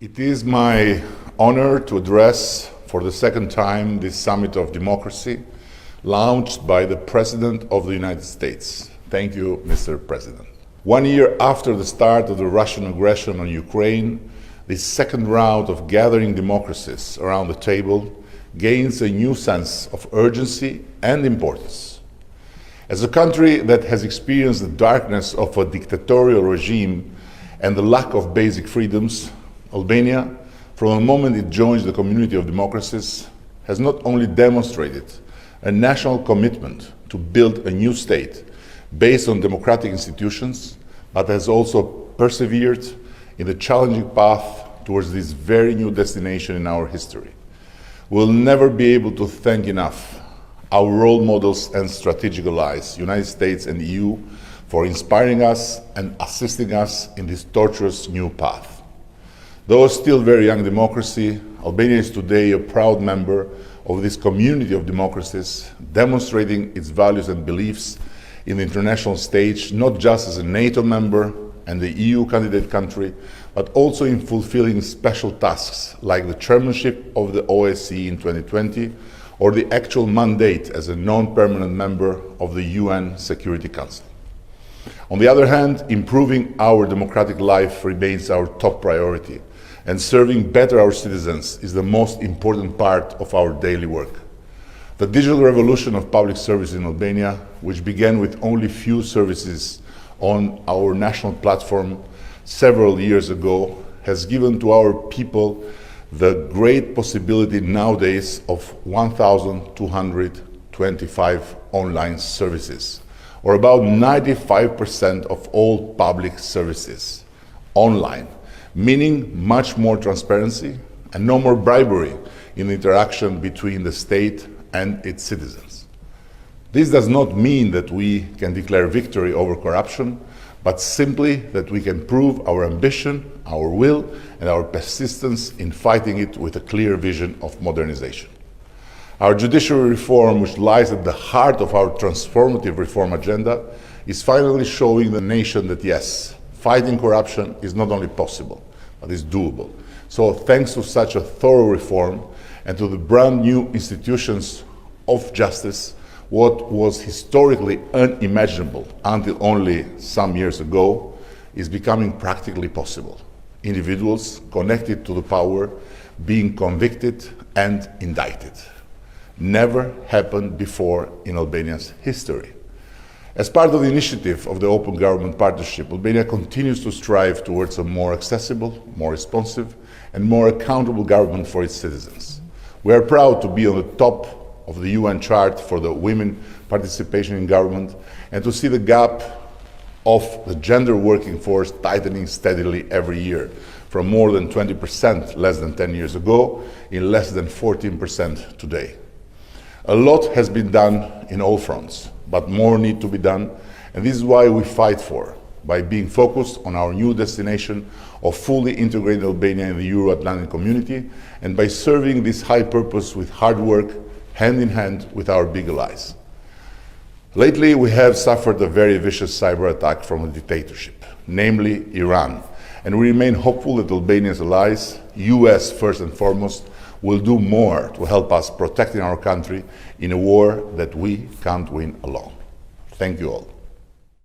It is my honor to address for the second time this Summit of Democracy launched by the President of the United States. Thank you, Mr. President. 1 year after the start of the Russian aggression on Ukraine, this second round of gathering democracies around the table gains a new sense of urgency and importance. As a country that has experienced the darkness of a dictatorial regime and the lack of basic freedoms, Albania, from the moment it joins the community of democracies, has not only demonstrated a national commitment to build a new state based on democratic institutions, but has also persevered in the challenging path towards this very new destination in our history. We'll never be able to thank enough our role models and strategic allies, United States and EU, for inspiring us and assisting us in this tortuous new path. Though still very young democracy, Albania is today a proud member of this community of democracies, demonstrating its values and beliefs in the international stage, not just as a NATO member and the EU candidate country, but also in fulfilling special tasks like the chairmanship of the OSCE in 2020 or the actual mandate as a non-permanent member of the UN Security Council. On the other hand, improving our democratic life remains our top priority, and serving better our citizens is the most important part of our daily work. The digital revolution of public service in Albania, which began with only few services on our national platform several years ago, has given to our people the great possibility nowadays of 1,225 online services, or about 95% of all public services online, meaning much more transparency and no more bribery in the interaction between the state and its citizens. This does not mean that we can declare victory over corruption, but simply that we can prove our ambition, our will, and our persistence in fighting it with a clear vision of modernization. Our judiciary reform, which lies at the heart of our transformative reform agenda, is finally showing the nation that yes, fighting corruption is not only possible, but is doable. So thanks to such a thorough reform and to the brand new institutions of justice, what was historically unimaginable until only some years ago is becoming practically possible. Individuals connected to the power being convicted and indicted. Never happened before in Albania's history. As part of the initiative of the Open Government Partnership, Albania continues to strive towards a more accessible, more responsive, and more accountable government for its citizens. We are proud to be on the top of the UN chart for the women participation in government and to see the gap of the gender working force tightening steadily every year, from more than 20% less than 10 years ago in less than 14% today. A lot has been done in all fronts, but more need to be done, and this is why we fight for, by being focused on our new destination of fully integrated Albania in the Euro-Atlantic community, and by serving this high purpose with hard work, hand in hand with our big allies. Lately, we have suffered a very vicious cyber attack from a dictatorship, namely Iran, and we remain hopeful that Albania's allies, US first and foremost, will do more to help us protecting our country in a war that we can't win alone. Thank you all.